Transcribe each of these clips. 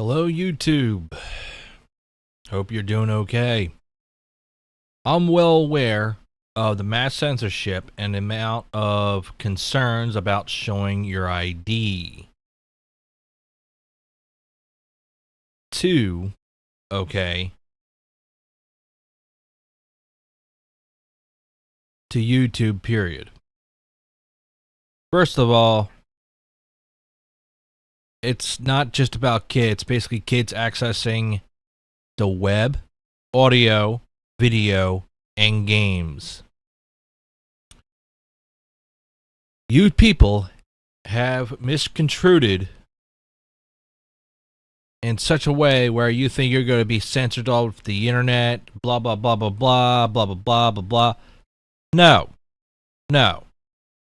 Hello, YouTube. Hope you're doing okay. I'm well aware of the mass censorship and the amount of concerns about showing your ID. To YouTube, period. First of all, it's not just about kids. Basically, kids accessing the web, audio, video, and games. You people have misconstrued in such a way where you think you're going to be censored off the internet, blah, blah, blah, blah, blah, blah, blah, blah, blah, blah. No.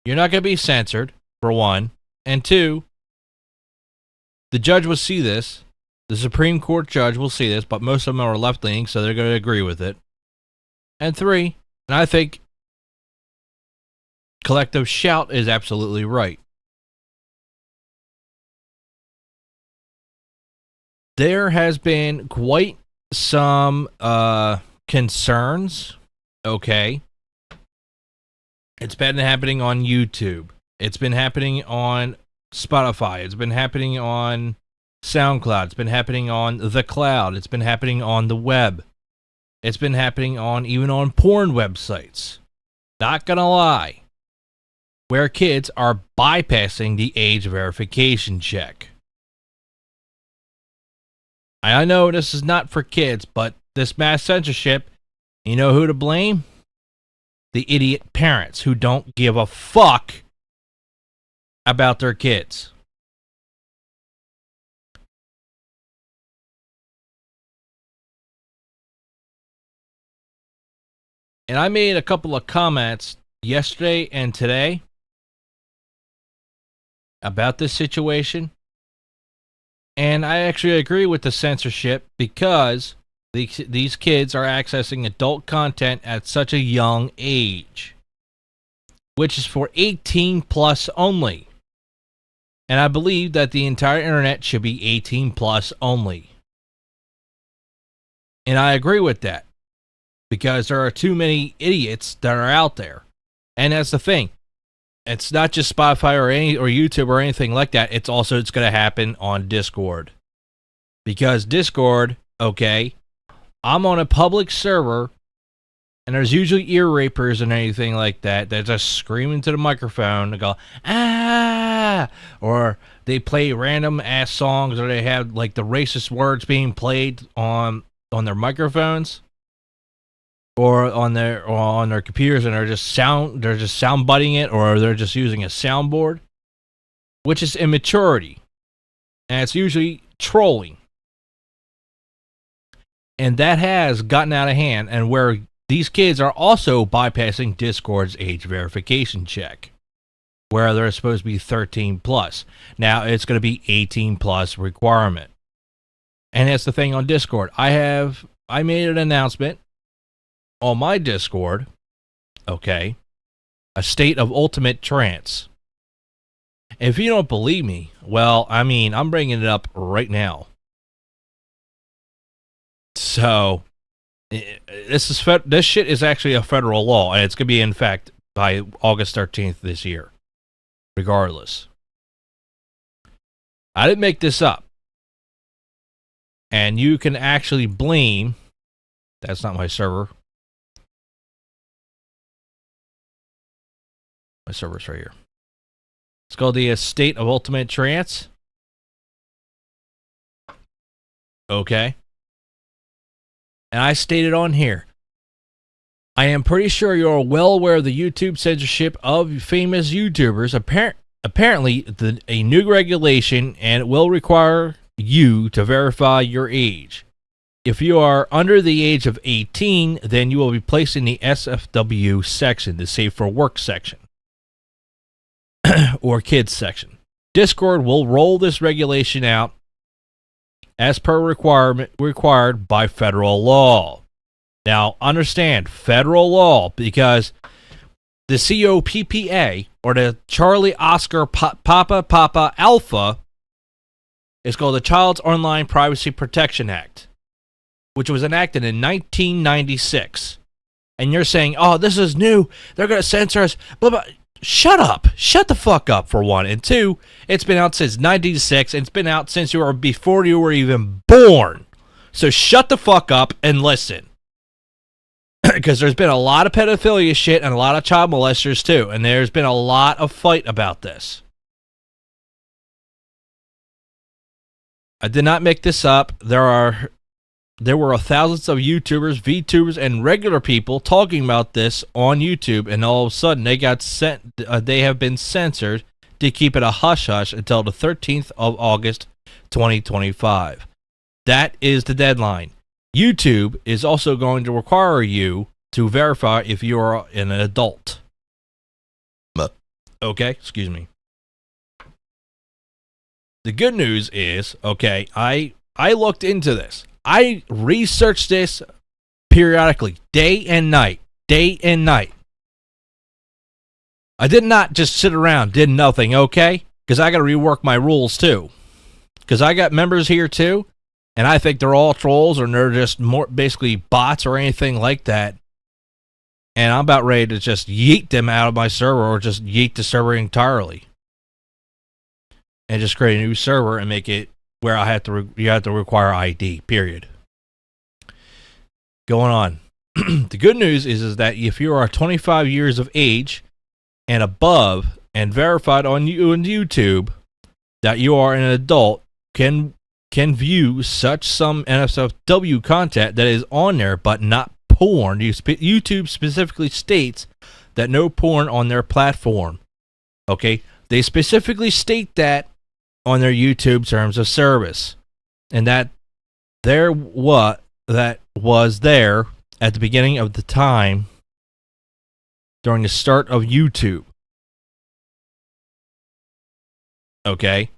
You're not going to be censored, for one. And two, the judge will see this. The Supreme Court judge will see this, but most of them are left-leaning, so they're going to agree with it. And three, and I think Collective Shout is absolutely right. There has been quite some concerns, It's been happening on YouTube. It's been happening on Spotify. It's been happening on SoundCloud. It's been happening on the cloud. It's been happening on the web. It's been happening even on porn websites. Not gonna lie. Where kids are bypassing the age verification check. I know this is not for kids, but this mass censorship, you know who to blame? The idiot parents who don't give a fuck about their kids. And I made a couple of comments yesterday and today about this situation. And I actually agree with the censorship because these kids are accessing adult content at such a young age, which is for 18 plus only. And I believe that the entire internet should be 18 plus only. And I agree with that because there are too many idiots that are out there. And that's the thing. It's not just Spotify or YouTube or anything like that. It's going to happen on Discord. Because Discord, I'm on a public server, and there's usually ear rapers and anything like that that just scream into the microphone and go, ah! Or they play random ass songs, or they have like the racist words being played on their microphones. Or on their computers, and they're just sound biting it, or they're just using a soundboard, which is immaturity, and it's usually trolling, and that has gotten out of hand. And where these kids are also bypassing Discord's age verification check, where they're supposed to be 13 plus. Now it's going to be 18 plus requirement, and that's the thing on Discord. I made an announcement on my Discord, a state of ultimate trance. If you don't believe me, well, I'm bringing it up right now. So, this shit is actually a federal law, and it's going to be in effect by August 13th this year, regardless. I didn't make this up. And you can actually blame, that's not my server. My server's right here. It's called the State of Ultimate Trance. And I stated on here, I am pretty sure you're well aware of the YouTube censorship of famous YouTubers. Apparently, a new regulation, and it will require you to verify your age. If you are under the age of 18, then you will be placed in the SFW section, the Safe for Work section. Or kids section. Discord will roll this regulation out as per required by federal law. Now, understand federal law, because the COPPA, or the Charlie Oscar Papa Alpha, It's called the Child's Online Privacy Protection Act, which was enacted in 1996. And you're saying, oh, this is new. They're going to censor us. Blah, blah. Shut up. Shut the fuck up, for one. And two, it's been out since 1996. And it's been out since before you were even born. So shut the fuck up and listen. Because there's been a lot of pedophilia shit and a lot of child molesters too. And there's been a lot of fight about this. I did not make this up. There were thousands of YouTubers, VTubers, and regular people talking about this on YouTube, and all of a sudden they have been censored to keep it a hush-hush until the 13th of August, 2025. That is the deadline. YouTube is also going to require you to verify if you are an adult. Okay, excuse me. The good news is, okay, I looked into this. I researched this periodically, day and night. I did not just sit around, did nothing, okay? Because I got to rework my rules too. Because I got members here too, and I think they're all trolls or they're just more basically bots or anything like that. And I'm about ready to just yeet them out of my server or just yeet the server entirely. And just create a new server and make it where you have to require ID, period. Going on. The good news is that if you are 25 years of age and above and verified on YouTube that you are an adult, can view some NSFW content that is on there but not porn. YouTube specifically states that no porn on their platform. Okay? They specifically state that on their YouTube terms of service. And that was there at the beginning of the time during the start of YouTube. Okay?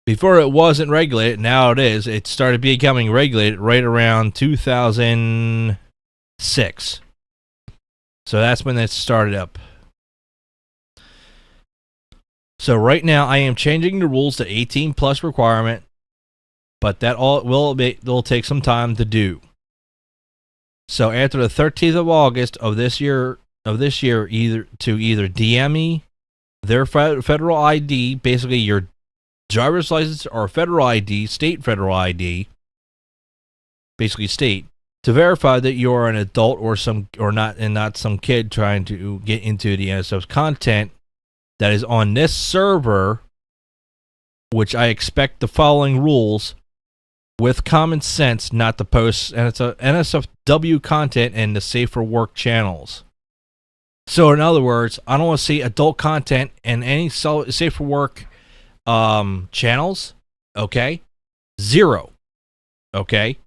Before it wasn't regulated, now it is. It started becoming regulated right around 2006. So that's when it started up. So right now I am changing the rules to 18 plus requirement, but that will take some time to do. So after the 13th of August of this year, either DM me their federal ID, basically your driver's license or federal ID, state federal ID, basically state, to verify that you are an adult or not some kid trying to get into the NSF's content that is on this server, which I expect the following rules with common sense not to post NSFW content in the Safe for Work channels. So in other words, I don't want to see adult content in any Safe for Work channels. Okay? 0. Okay?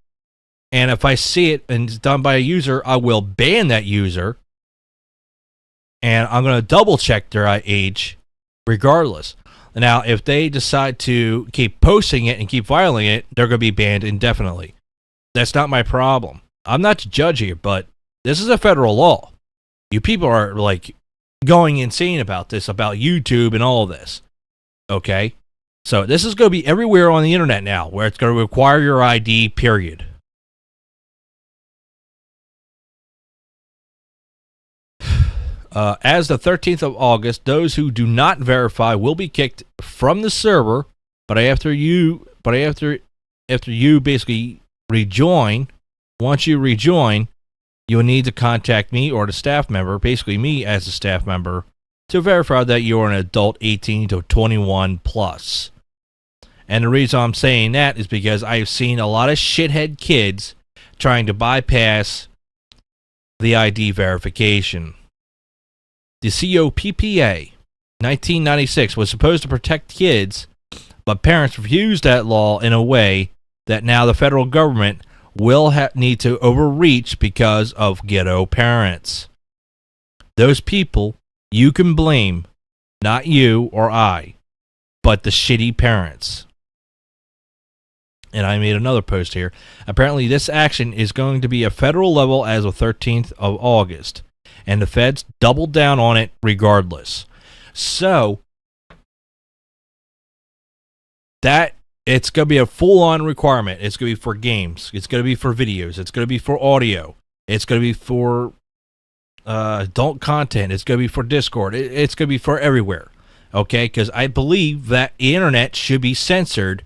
And if I see it and it's done by a user, I will ban that user. And I'm going to double check their age regardless. Now, if they decide to keep posting it and keep violating it, they're going to be banned indefinitely. That's not my problem. I'm not to judge here, but this is a federal law. You people are like going insane about this, about YouTube and all of this. Okay? So this is going to be everywhere on the internet now, where it's going to require your ID, period. As the 13th of August, those who do not verify will be kicked from the server. But after you basically rejoin, once you rejoin, you will need to contact me or the staff member, basically me as a staff member, to verify that you are an adult 18 to 21 plus. And the reason I'm saying that is because I've seen a lot of shithead kids trying to bypass the ID verification. The COPPA 1996 was supposed to protect kids, but parents refused that law in a way that now the federal government will need to overreach because of ghetto parents. Those people you can blame, not you or I, but the shitty parents. And I made another post here. Apparently this action is going to be a federal level as of 13th of August. And the feds doubled down on it regardless. So, that It's going to be a full-on requirement. It's going to be for games. It's going to be for videos. It's going to be for audio. It's going to be for adult content. It's going to be for Discord. It's going to be for everywhere. Okay? Because I believe that the internet should be censored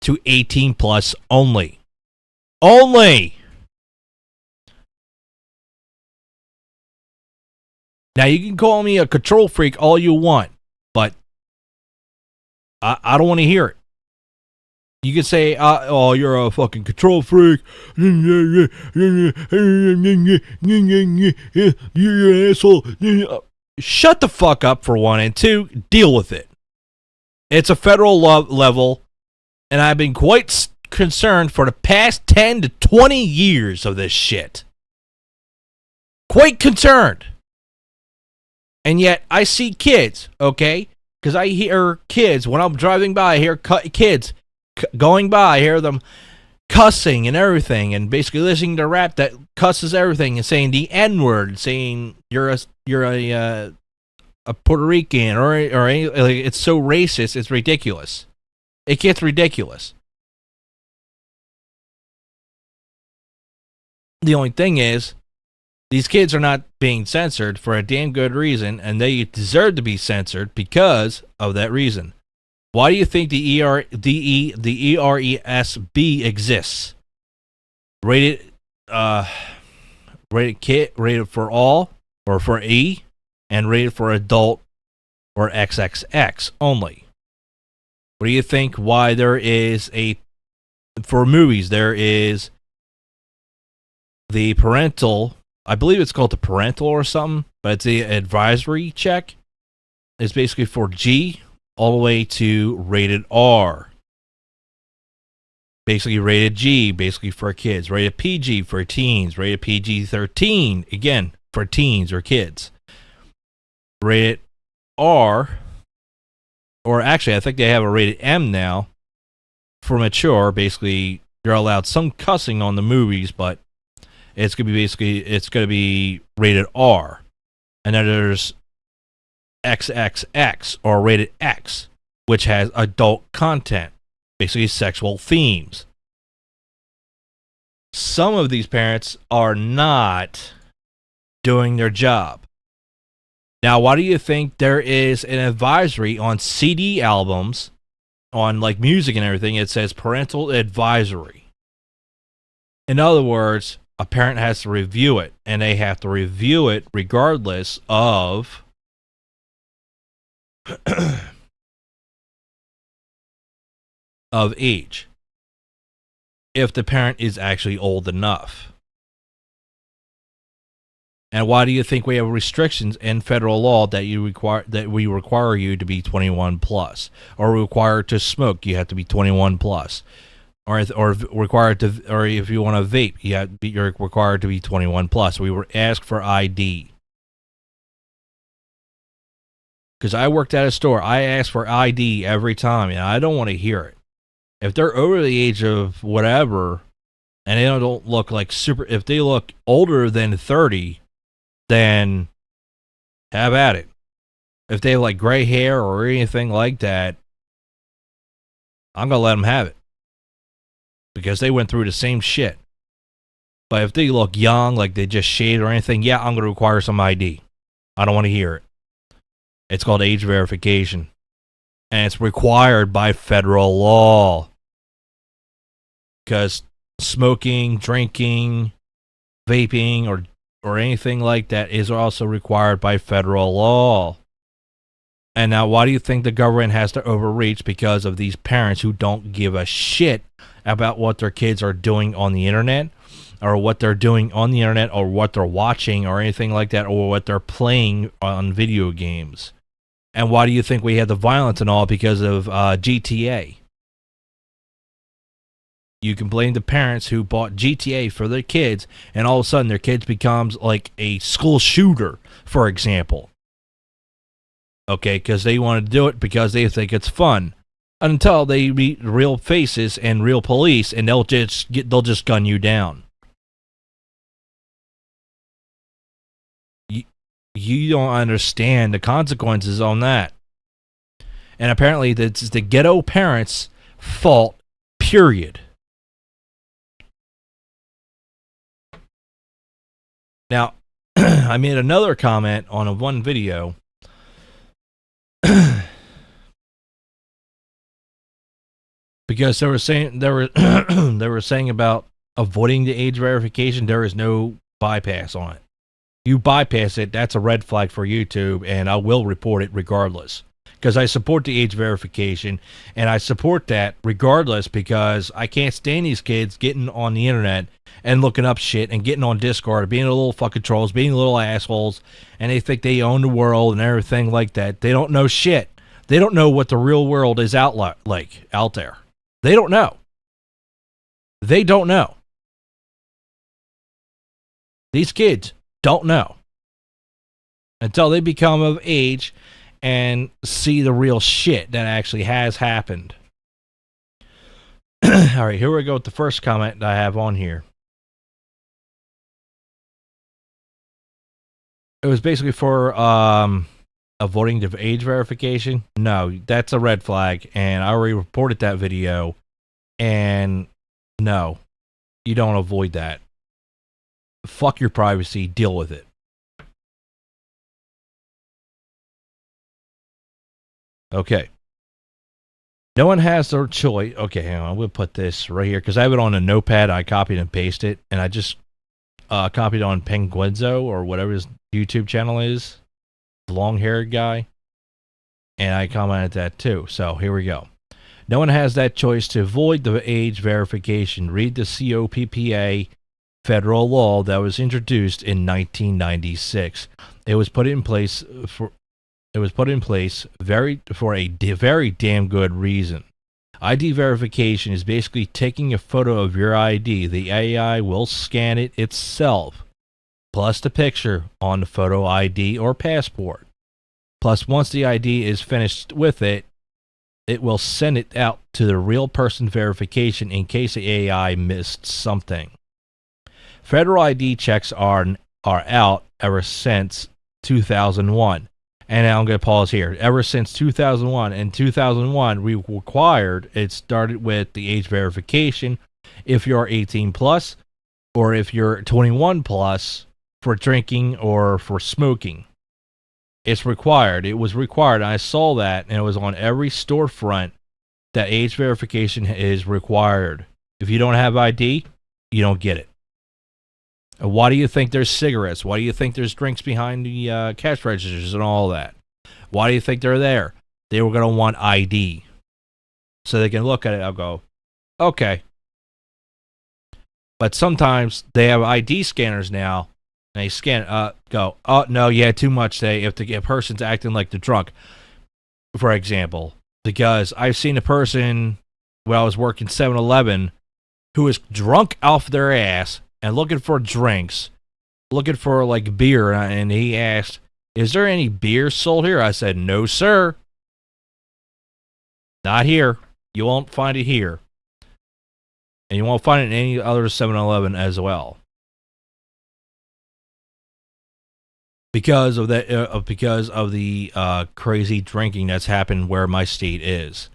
to 18 plus only. Only! Now, you can call me a control freak all you want, but I don't want to hear it. You can say, oh, you're a fucking control freak. You're an asshole. Shut the fuck up, for one, and two, deal with it. It's a federal level, and I've been quite concerned for the past 10 to 20 years of this shit. Quite concerned. And yet, I see kids, okay? Because I hear kids, when I'm driving by, I hear kids going by, I hear them cussing and everything, and basically listening to rap that cusses everything, and saying the N-word, saying you're a Puerto Rican, or any, like, it's so racist, it's ridiculous. It gets ridiculous. The only thing is, these kids are not being censored for a damn good reason, and they deserve to be censored because of that reason. Why do you think the ERESB exists? Rated kid, rated for all, or for E, and rated for adult or XXX only. What do you think? Why there is for movies, there is the parental, I believe it's called the parental or something, but it's the advisory check. It's basically for G all the way to rated R. Basically rated G, basically for kids. Rated PG for teens. Rated PG-13, again, for teens or kids. Rated R, or actually I think they have a rated M now, for mature. Basically, you're allowed some cussing on the movies, but it's going to be rated R. And then there's XXX, or rated X, which has adult content, basically sexual themes. Some of these parents are not doing their job. Now, why do you think there is an advisory on CD albums, on like music and everything? It says parental advisory. In other words, a parent has to review it, and they have to review it regardless of of age, if the parent is actually old enough. And why do you think we have restrictions in federal law that we require you to be 21 plus, or require to smoke you have to be 21 plus, or required to, or if you want to vape you're required to be 21 plus. We were asked for ID. Because I worked at a store, I asked for ID every time, and I don't want to hear it. If they're over the age of whatever, and they don't look like if they look older than 30, then have at it. If they have like gray hair or anything like that, I'm going to let them have it. Because they went through the same shit. But if they look young, like they just shaved or anything, yeah, I'm going to require some ID. I don't want to hear it. It's called age verification. And it's required by federal law. Because smoking, drinking, vaping, or anything like that is also required by federal law. And now, why do you think the government has to overreach? Because of these parents who don't give a shit about what their kids are doing on the internet, or what they're doing on the internet, or what they're watching, or anything like that, or what they're playing on video games. And why do you think we had the violence and all? Because of GTA. You can blame the parents who bought GTA for their kids, and all of a sudden their kids becomes like a school shooter, for example. Okay, because they want to do it because they think it's fun. Until they meet real faces and real police, and they'll just gun you down. You don't understand the consequences on that. And apparently, it's the ghetto parents fault, period. Now, I made another comment on one video because they were saying they were saying about avoiding the age verification. There is no bypass on it. You bypass it, that's a red flag for YouTube, and I will report it regardless. Because I support the age verification, and I support that regardless because I can't stand these kids getting on the internet and looking up shit and getting on Discord, being little fucking trolls, being little assholes, and they think they own the world and everything like that. They don't know shit. They don't know what the real world is out there. They don't know. They don't know. These kids don't know until they become of age and see the real shit that actually has happened. All right, here we go with the first comment that I have on here. It was basically for avoiding the age verification. No, that's a red flag, and I already reported that video. And no, you don't avoid that. Fuck your privacy, deal with it. Okay. No one has their choice. Okay, hang on. We'll put this right here because I have it on a notepad. I copied and pasted it, and I just copied on Penguenzo or whatever his YouTube channel is, the long-haired guy, and I commented that too. So here we go. No one has that choice to avoid the age verification. Read the COPPA federal law that was introduced in 1996. It was put in place for a very damn good reason. ID verification is basically taking a photo of your ID. The AI will scan it itself, plus the picture on the photo ID or passport. Plus, once the ID is finished with it, it will send it out to the real person verification in case the AI missed something. Federal ID checks are out ever since 2001. And I'm going to pause here. Ever since 2001. In 2001, we required, it started with the age verification if you're 18 plus or if you're 21 plus for drinking or for smoking. It's required. It was required. I saw that, and it was on every storefront that age verification is required. If you don't have ID, you don't get it. Why do you think there's cigarettes? Why do you think there's drinks behind the cash registers and all that? Why do you think they're there? They were going to want ID. So they can look at it and go, okay. But sometimes they have ID scanners now. And they scan, go, oh, no, yeah, too much today. If the person's acting like they're drunk, for example. Because I've seen a person, when I was working 7-Eleven, who was drunk off their ass and looking for drinks, looking for like beer, and he asked, is there any beer sold here? I said, no, sir. Not here. You won't find it here. And you won't find it in any other 7-Eleven as well. Because of that, because of the crazy drinking that's happened where my state is.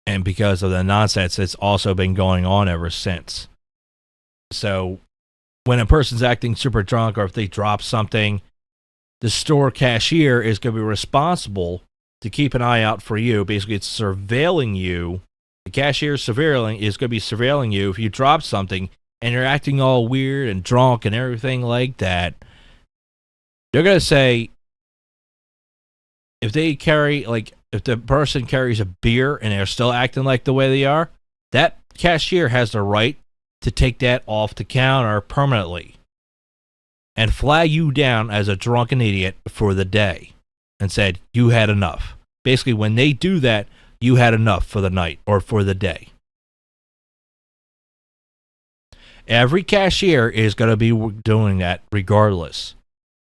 And because of the nonsense that's also been going on ever since. So, when a person's acting super drunk or if they drop something, the store cashier is going to be responsible to keep an eye out for you. Basically, it's surveilling you. The cashier is going to be surveilling you if you drop something and you're acting all weird and drunk and everything like that. They're going to say, if they carry, like, if the person carries a beer and they're still acting like the way they are, that cashier has the right to take that off the counter permanently and flag you down as a drunken idiot for the day and said, you had enough. Basically, when they do that, you had enough for the night or for the day. Every cashier is going to be doing that regardless.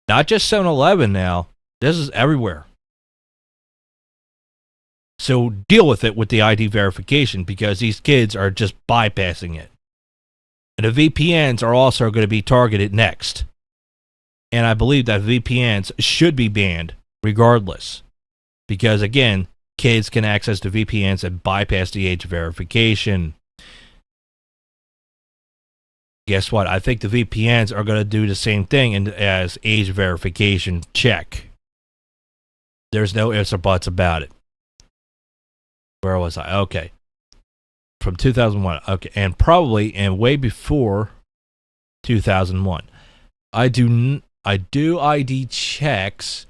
Not just 7-Eleven now. This is everywhere. So deal with it with the ID verification because these kids are just bypassing it. And the VPNs are also going to be targeted next. And I believe that VPNs should be banned regardless. Because again, kids can access the VPNs and bypass the age verification. Guess what? I think the VPNs are going to do the same thing as age verification check. There's no ifs or buts about it. Where was I? Okay. From 2001. Okay. And probably, and way before 2001. I do ID checks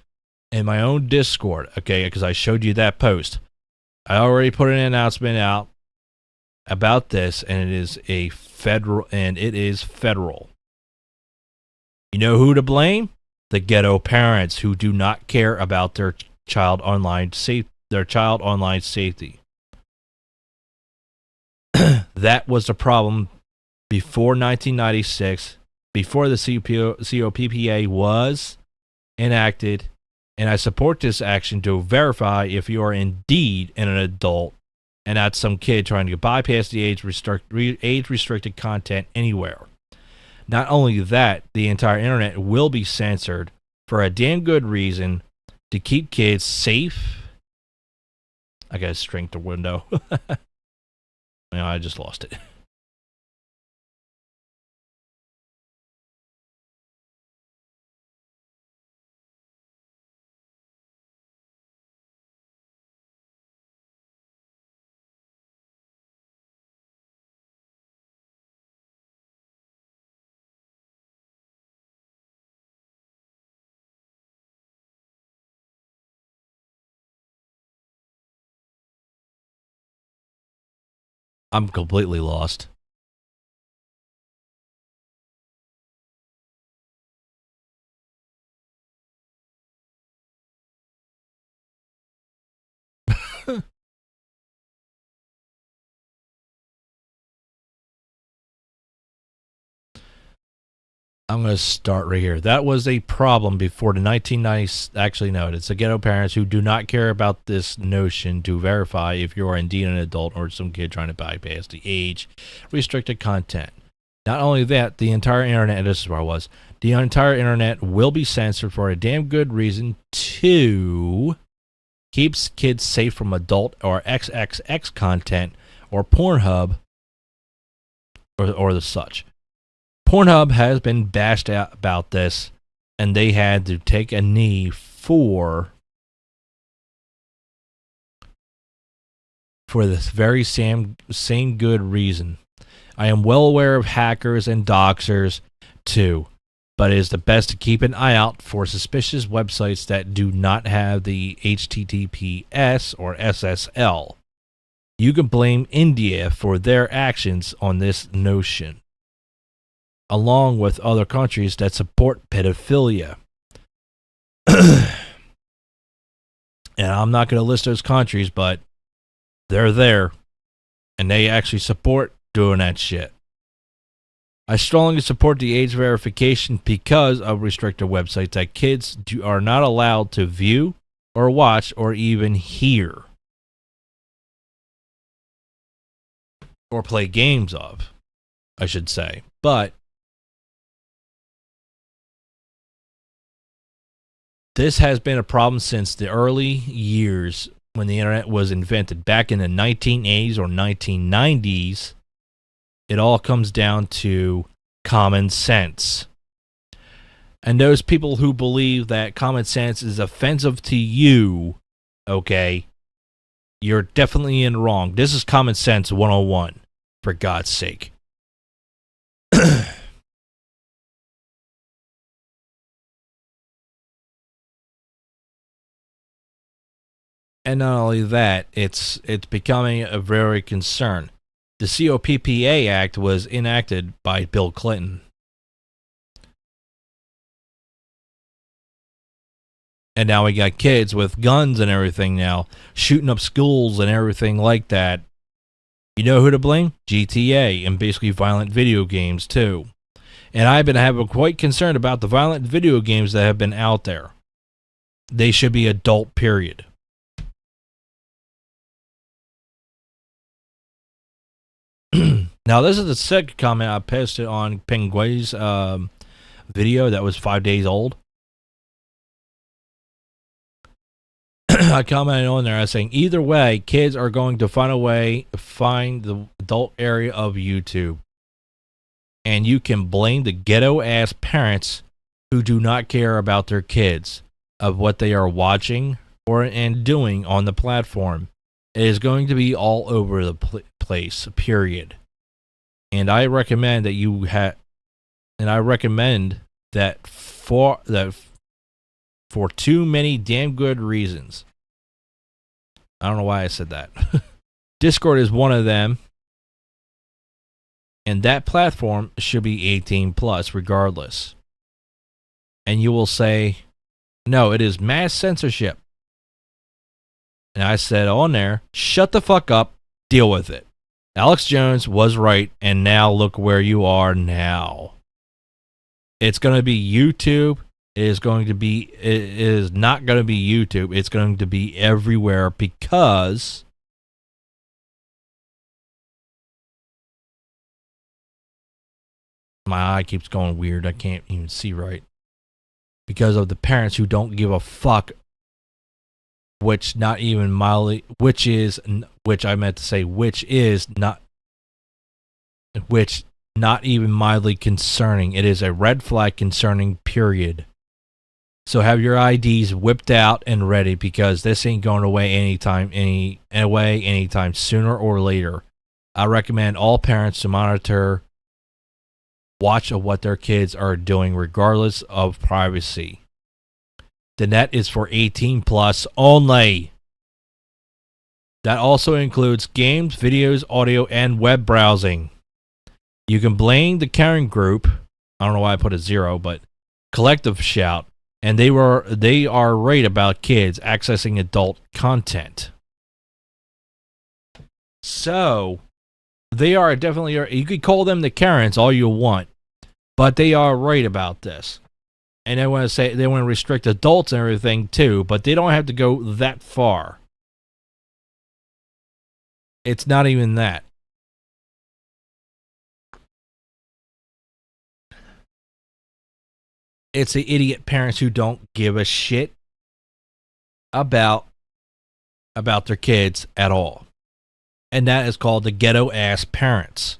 in my own Discord, okay, because I showed you that post. I already put an announcement out about this, and it is federal. You know who to blame? The ghetto parents who do not care about their child online safety. That was the problem before 1996, before the COPPA was enacted, and I support this action to verify if you are indeed an adult and not some kid trying to bypass the age-restricted content anywhere. Not only that, the entire internet will be censored for a damn good reason, to keep kids safe. I gotta shrink the window. No, I just lost it. I'm completely lost. I'm going to start right here. That was a problem before the 1990s. Actually, no, it's the ghetto parents who do not care about this notion to verify if you are indeed an adult or some kid trying to bypass the age restricted content. Not only that, the entire internet, this is where I was, the entire internet will be censored for a damn good reason to keep kids safe from adult or XXX content or Pornhub or the such. Pornhub has been bashed out about this, and they had to take a knee for this very same good reason. I am well aware of hackers and doxers too, but it is the best to keep an eye out for suspicious websites that do not have the HTTPS or SSL. You can blame India for their actions on this notion, along with other countries that support pedophilia. And I'm not going to list those countries, but they're there, and they actually support doing that shit. I strongly support the age verification because of restricted websites that kids are not allowed to view or watch or even hear or play games of, I should say. But this has been a problem since the early years when the internet was invented, back in the 1980s or 1990s. It all comes down to common sense. And those people who believe that common sense is offensive to you, okay, you're definitely in wrong. This is common sense 101, for God's sake. And not only that, it's becoming a very concern. The COPPA Act was enacted by Bill Clinton. And now we got kids with guns and everything now, shooting up schools and everything like that. You know who to blame? GTA, and basically violent video games too. And I've been quite concerned about the violent video games that have been out there. They should be adult, period. Now, this is the second comment I posted on Penguin's video that was 5 days old. I commented on there. I was saying either way, kids are going to find a way to find the adult area of YouTube, and you can blame the ghetto ass parents who do not care about their kids of what they are watching or and doing on the platform. It is going to be all over the place. Period. And I recommend that you have. And I recommend that for too many damn good reasons. I don't know why I said that. Discord is one of them. And that platform should be 18 plus regardless. And you will say, no, it is mass censorship. And I said on there, shut the fuck up, deal with it. Alex Jones was right, and now look where you are now. It's going to be YouTube. It is not going to be YouTube. It's going to be everywhere because my eye keeps going weird. I can't even see right. Because of the parents who don't give a fuck, which not even mildly, which is not even mildly concerning. It is a red flag concerning, period. So have your IDs whipped out and ready because this ain't going away anytime sooner or later. I recommend all parents to monitor, watch of what their kids are doing regardless of privacy. The net is for 18 plus only. That also includes games, videos, audio, and web browsing. You can blame the Karen group. I don't know why I put a 0, but Collective Shout. And they are right about kids accessing adult content. So they are definitely, you could call them the Karens all you want, but they are right about this. And they want to restrict adults and everything too, but they don't have to go that far. It's not even that. It's the idiot parents who don't give a shit about their kids at all. And that is called the ghetto ass parents.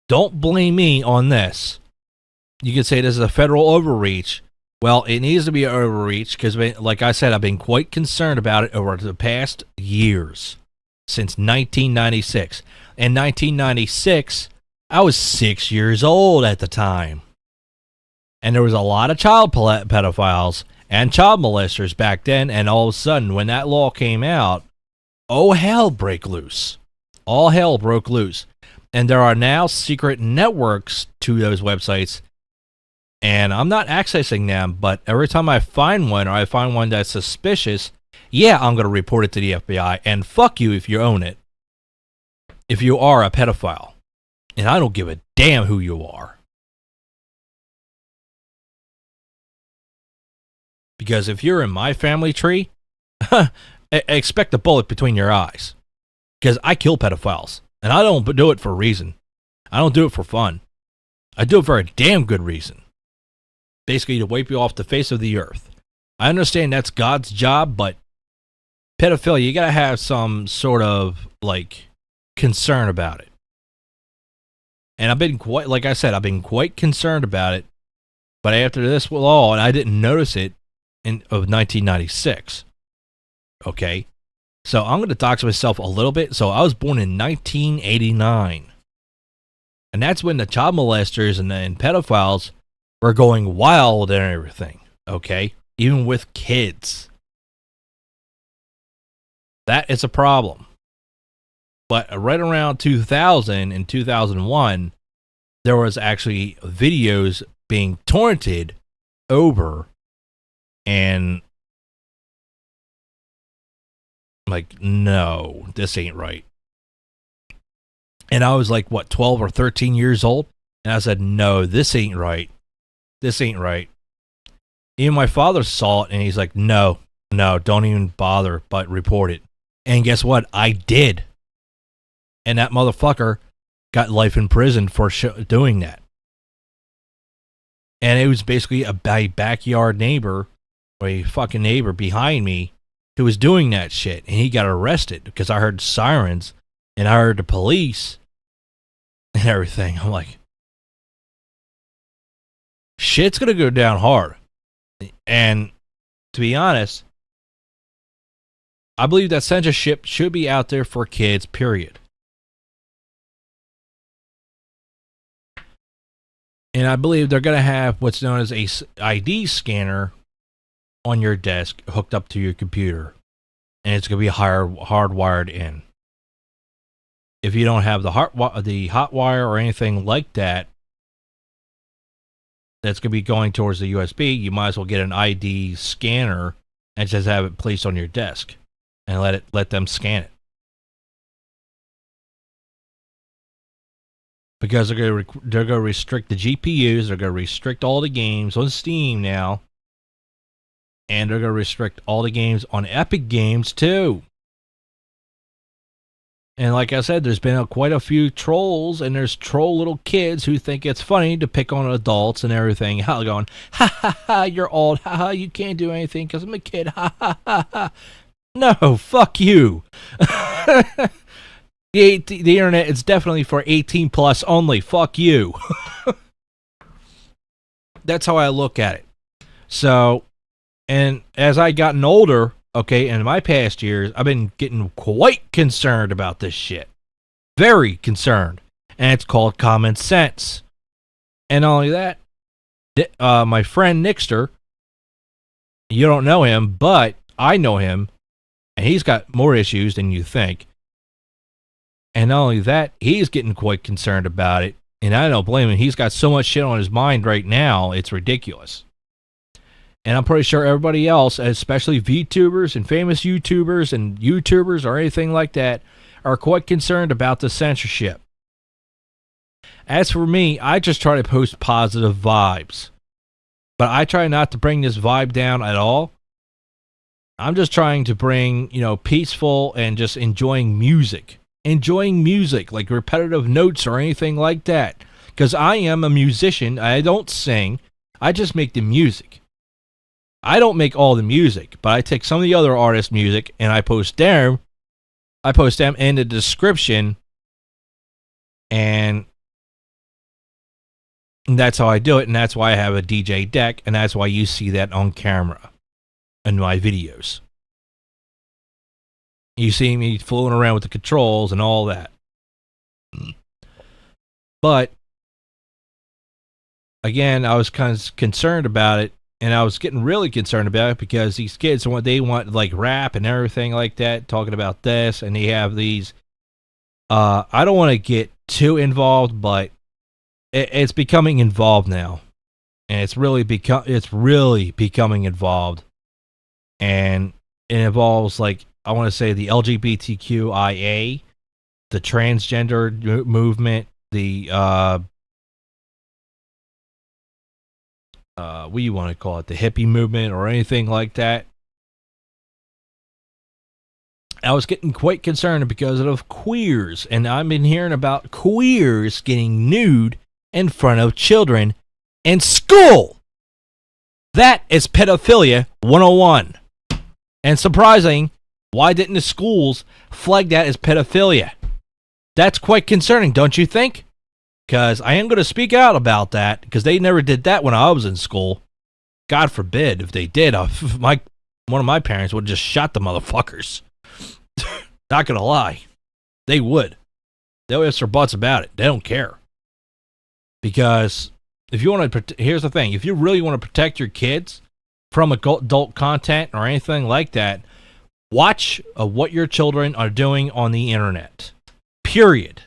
Don't blame me on this. You can say this is a federal overreach. Well, it needs to be an overreach because, like I said, I've been quite concerned about it over the past years, since 1996. In 1996, I was 6 years old at the time. And there was a lot of child pedophiles and child molesters back then, and all of a sudden, when that law came out, oh, hell broke loose. All hell broke loose. And there are now secret networks to those websites, and I'm not accessing them, but every time I find one, or I find one that's suspicious, yeah, I'm going to report it to the FBI, and fuck you if you own it. If you are a pedophile. And I don't give a damn who you are. Because if you're in my family tree, expect a bullet between your eyes. Because I kill pedophiles. And I don't do it for a reason. I don't do it for fun. I do it for a damn good reason. Basically to wipe you off the face of the earth. I understand that's God's job, but pedophilia, you gotta have some sort of, concern about it. And I've been quite concerned about it. But after this law, and I didn't notice it, of 1996. Okay? So I'm going to dox myself a little bit. So I was born in 1989. And that's when the child molesters and pedophiles were going wild and everything. Okay? Even with kids. That is a problem. But right around 2000 and 2001, there was actually videos being torrented over, and no, this ain't right. And I was 12 or 13 years old, and I said, no, this ain't right. This ain't right. Even my father saw it, and he's like, no, don't even bother, but report it. And guess what? I did. And that motherfucker got life in prison for doing that. And it was basically a backyard neighbor a fucking neighbor behind me who was doing that shit, and he got arrested because I heard sirens and I heard the police and everything. I'm like, shit's gonna go down hard. And to be honest, I believe that censorship should be out there for kids, period. And I believe they're going to have what's known as a ID scanner on your desk hooked up to your computer. And it's going to be hardwired in. If you don't have the hot wire or anything like that, that's going to be going towards the USB, you might as well get an ID scanner and just have it placed on your desk and let them scan it. Because they're going to restrict the GPUs, they're going to restrict all the games on Steam now, and they're going to restrict all the games on Epic Games too. And like I said, there's been quite a few trolls, and there's troll little kids who think it's funny to pick on adults and everything. How going, ha ha ha, you're old, ha ha, you can't do anything because I'm a kid, ha ha ha ha. No, fuck you. The internet is definitely for 18 plus only. Fuck you. That's how I look at it. So, and as I gotten older, okay, in my past years, I've been getting quite concerned about this shit. Very concerned. And it's called common sense. And not only that, my friend Nixter, you don't know him, but I know him, and he's got more issues than you think. And not only that, he's getting quite concerned about it. And I don't blame him. He's got so much shit on his mind right now, it's ridiculous. And I'm pretty sure everybody else, especially VTubers and famous YouTubers and YouTubers or anything like that, are quite concerned about the censorship. As for me, I just try to post positive vibes. But I try not to bring this vibe down at all. I'm just trying to bring, peaceful and just enjoying music. Enjoying music, like repetitive notes or anything like that. Because I am a musician. I don't sing. I just make the music. I don't make all the music, but I take some of the other artists' music and I post them. I post them in the description, and that's how I do it. And that's why I have a DJ deck, and that's why you see that on camera in my videos. You see me fooling around with the controls and all that. But, again, I was kind of concerned about it, and I was getting really concerned about it because these kids, they want like rap and everything like that, talking about this, and they have these. I don't want to get too involved, but it's becoming involved now, and it's really becoming involved, and it involves like. I want to say the LGBTQIA, the transgender movement, the what do you want to call it, the hippie movement or anything like that. I was getting quite concerned because of queers, and I've been hearing about queers getting nude in front of children in school. That is pedophilia 101. And surprising, why didn't the schools flag that as pedophilia? That's quite concerning, don't you think? Because I am going to speak out about that, because they never did that when I was in school. God forbid if they did. One of my parents would have just shot the motherfuckers. Not going to lie. They would. They'll ifs or buts about it. They don't care. Because if you want to, here's the thing. If you really want to protect your kids from adult content or anything like that, watch what your children are doing on the internet. Period.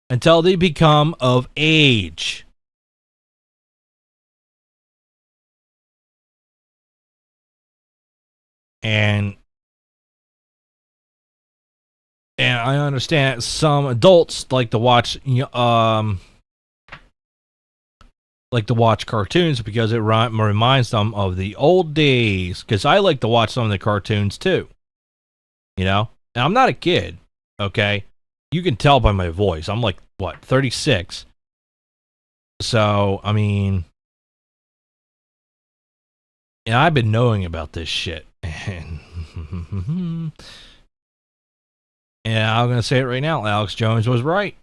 Until they become of age. And I understand some adults like to watch cartoons because it reminds them of the old days. Because I like to watch some of the cartoons too. And I'm not a kid, okay? You can tell by my voice. I'm like, 36? So, I mean, And I've been knowing about this shit. And I'm going to say it right now. Alex Jones was right.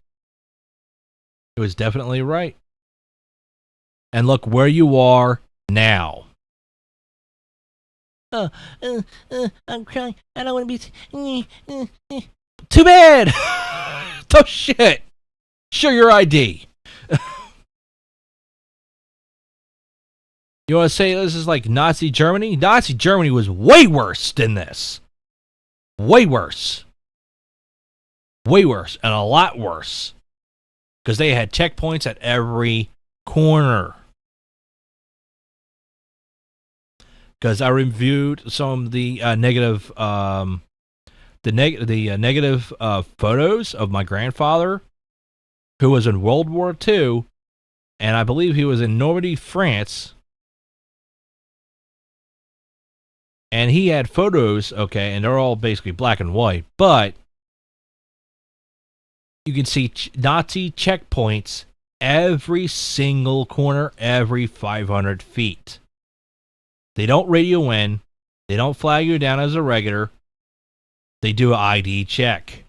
It was definitely right. And look where you are now. I'm crying. I don't want to be... Too bad! Oh, shit! Show your ID. You want to say this is like Nazi Germany? Nazi Germany was way worse than this. Way worse. Way worse. And a lot worse. Because they had checkpoints at every corner. Because I reviewed some of the negative photos of my grandfather, who was in World War II, and I believe he was in Normandy, France. And he had photos, okay, and they're all basically black and white, but you can see Nazi checkpoints every single corner, every 500 feet. They don't radio in. They don't flag you down as a regular. They do an ID check.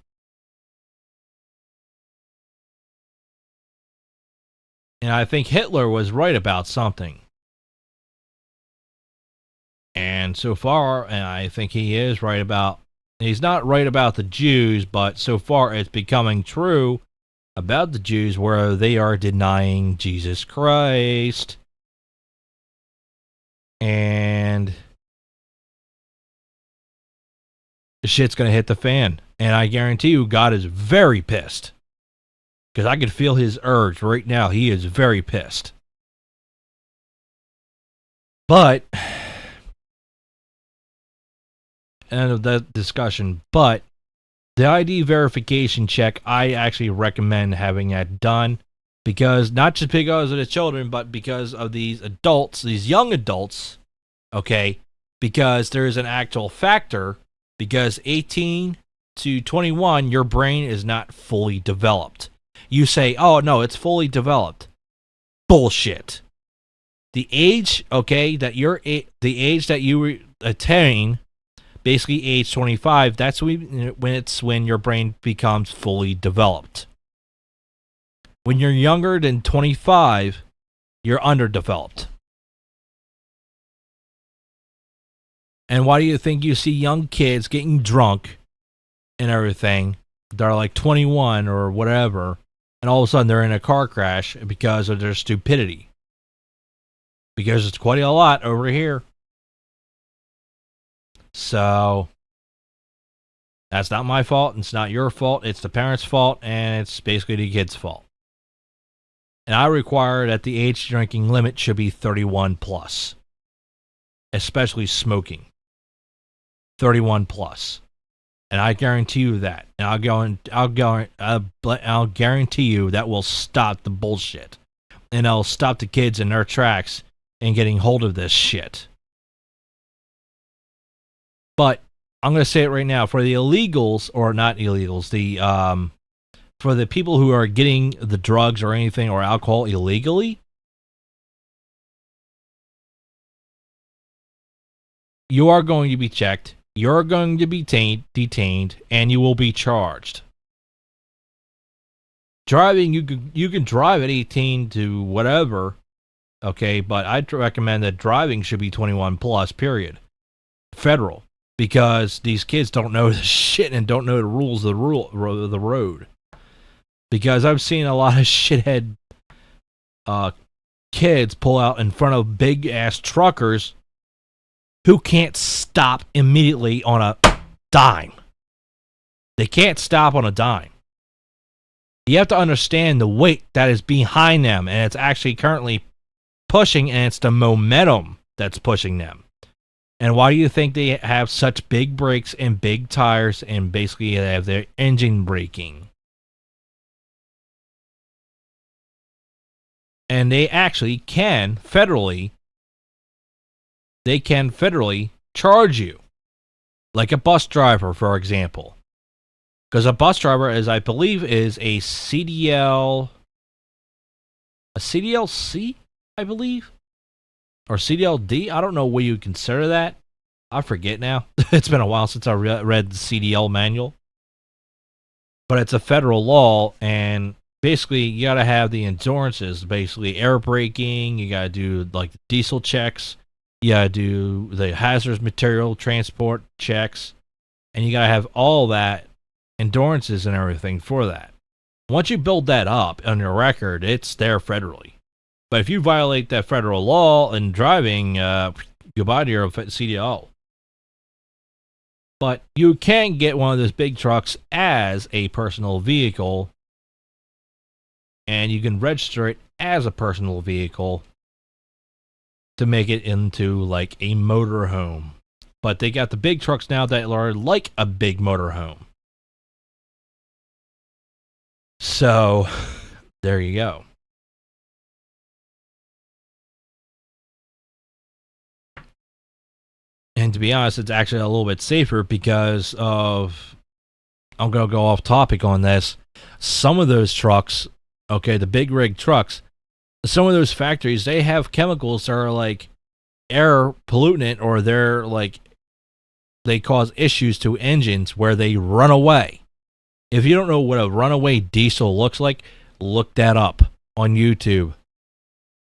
And I think Hitler was right about something. And so far, and I think he is right about, he's not right about the Jews, but so far it's becoming true about the Jews where they are denying Jesus Christ. And the shit's going to hit the fan. And I guarantee you, God is very pissed. Because I can feel his urge right now. He is very pissed. But, end of that discussion. But, the ID verification check, I actually recommend having that done. Because, not just because of the children, but because of these adults, these young adults, okay? Because there's an actual factor. Because 18 to 21, your brain is not fully developed. You say, oh, no, it's fully developed. Bullshit. The age, okay, the age that you attain, basically age 25, that's when your brain becomes fully developed. When you're younger than 25, you're underdeveloped. And why do you think you see young kids getting drunk and everything? They're like 21 or whatever, and all of a sudden they're in a car crash because of their stupidity. Because it's quite a lot over here. So, that's not my fault. It's not your fault. It's the parents' fault, and it's basically the kid's fault. And I require that the age drinking limit should be 31 plus. Especially smoking. 31 plus. And I guarantee you that. And I'll guarantee you that will stop the bullshit. And I'll stop the kids in their tracks and getting hold of this shit. But I'm going to say it right now. For the illegals, or not illegals, for the people who are getting the drugs or anything or alcohol illegally, you are going to be checked. You're going to be detained, and you will be charged. Driving, you can drive at 18 to whatever, okay, but I'd recommend that driving should be 21 plus, period. Federal, because these kids don't know the shit and don't know the rules of the road. Because I've seen a lot of shithead kids pull out in front of big ass truckers who can't stop immediately on a dime. They can't stop on a dime. You have to understand the weight that is behind them, and it's actually currently pushing, and it's the momentum that's pushing them. And why do you think they have such big brakes and big tires, and basically they have their engine braking? And they actually can federally charge you. Like a bus driver, for example. Because a bus driver, as I believe, is a CDLC, I believe. or CDLD. I don't know what you consider that. I forget now. It's been a while since I read the CDL manual. But it's a federal law, and basically you got to have the endurances, basically air braking, you got to do like diesel checks, you got to do the hazardous material transport checks, and you got to have all that endurances and everything for that. Once you build that up on your record, it's there federally. But if you violate that federal law in driving, goodbye to your CDL. But you can get one of those big trucks as a personal vehicle, and you can register it as a personal vehicle to make it into like a motorhome. But they got the big trucks now that are like a big motorhome. So, there you go. And to be honest, it's actually a little bit safer because of, I'm going to go off topic on this. Some of those trucks, okay, the big rig trucks, some of those factories, they have chemicals that are like air pollutant, or they're like, they cause issues to engines where they run away. If you don't know what a runaway diesel looks like, look that up on YouTube.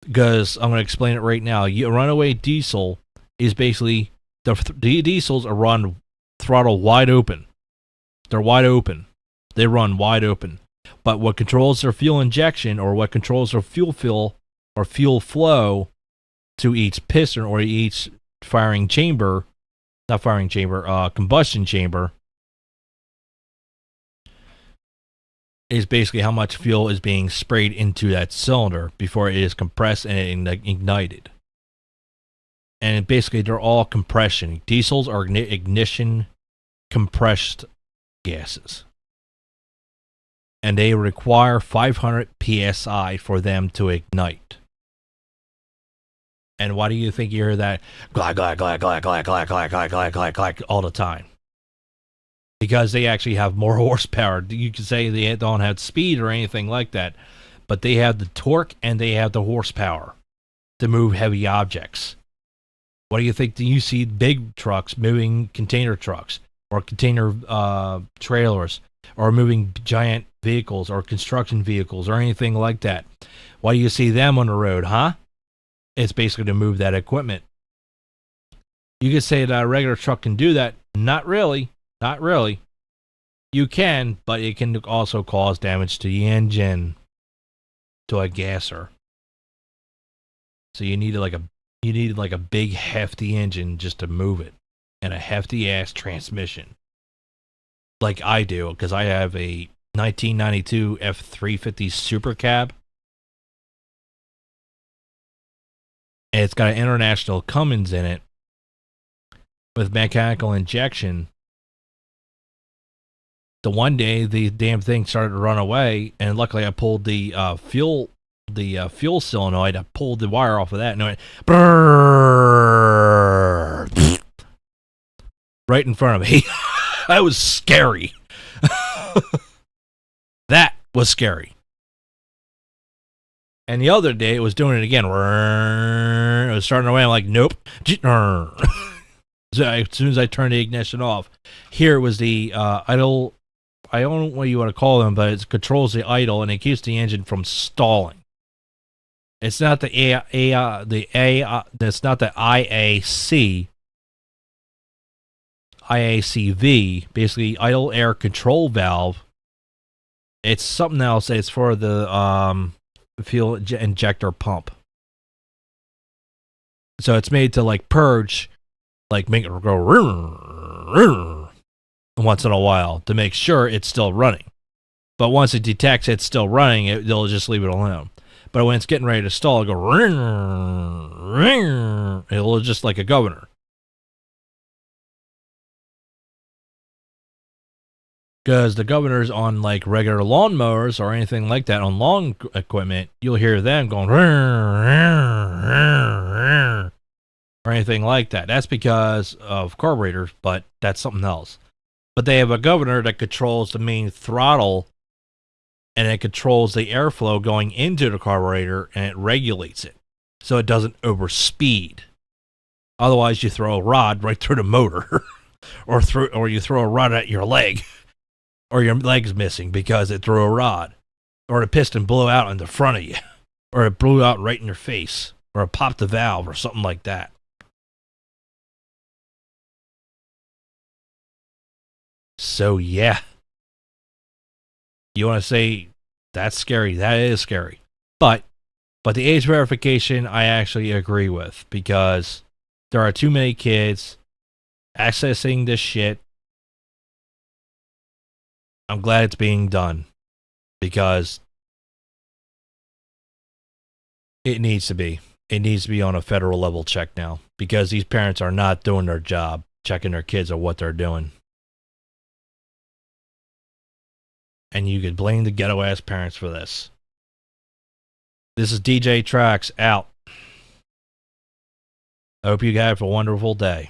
Because I'm going to explain it right now. A runaway diesel is basically, the diesels are run throttle wide open. They're wide open. They run wide open. But what controls their fuel injection, or what controls their fuel fill or fuel flow to each piston or each combustion chamber, is basically how much fuel is being sprayed into that cylinder before it is compressed and ignited. And basically, they're all compression. Diesels are ignition compressed gases. And they require 500 psi for them to ignite. And why do you think you hear that glad, glad, glad, glad, glad, glad, glad, glad, glad, glad, glad all the time? Because they actually have more horsepower. You could say they don't have speed or anything like that, but they have the torque and they have the horsepower to move heavy objects. What do you think? Do you see big trucks moving container trucks or container trailers, or moving giant vehicles or construction vehicles or anything like that? Why do you see them on the road, huh? It's basically to move that equipment. You could say that a regular truck can do that. Not really. Not really. You can, but it can also cause damage to the engine, to a gasser. So you need like a big hefty engine just to move it, and a hefty ass transmission. Like I do, because I have a 1992 F350 Super Cab. And it's got an International Cummins in it with mechanical injection. The one day the damn thing started to run away, and luckily I pulled the fuel solenoid. I pulled the wire off of that, and it went brrrr, right in front of me. That was scary. That was scary. And the other day it was doing it again. It was starting away. I'm like, nope. So as soon as I turned the ignition off, here it was the idle. I don't know what you want to call them, but it controls the idle and it keeps the engine from stalling. It's not the it's not the IACV, basically idle air control valve. It's something else. It's for the fuel injector pump. So it's made to like purge, like make it go once in a while to make sure it's still running. But once it detects it's still running, they'll just leave it alone. But when it's getting ready to stall, it'll go it'll just like a governor. Because the governors on like regular lawnmowers or anything like that on lawn equipment, you'll hear them going or anything like that. That's because of carburetors, but that's something else. But they have a governor that controls the main throttle, and it controls the airflow going into the carburetor, and it regulates it. so it doesn't overspeed. Otherwise, you throw a rod right through the motor, or you throw a rod at your leg, or your leg's missing because it threw a rod, or the piston blew out in the front of you, or it blew out right in your face, or it popped the valve, or something like that. So yeah, you want to say that's scary? That is scary, but the age verification I actually agree with, because there are too many kids accessing this shit. I'm glad it's being done, because it needs to be. It needs to be on a federal level check now, because these parents are not doing their job, checking their kids on what they're doing. And you could blame the ghetto ass parents for this. This is DJ Trax out. I hope you guys have a wonderful day.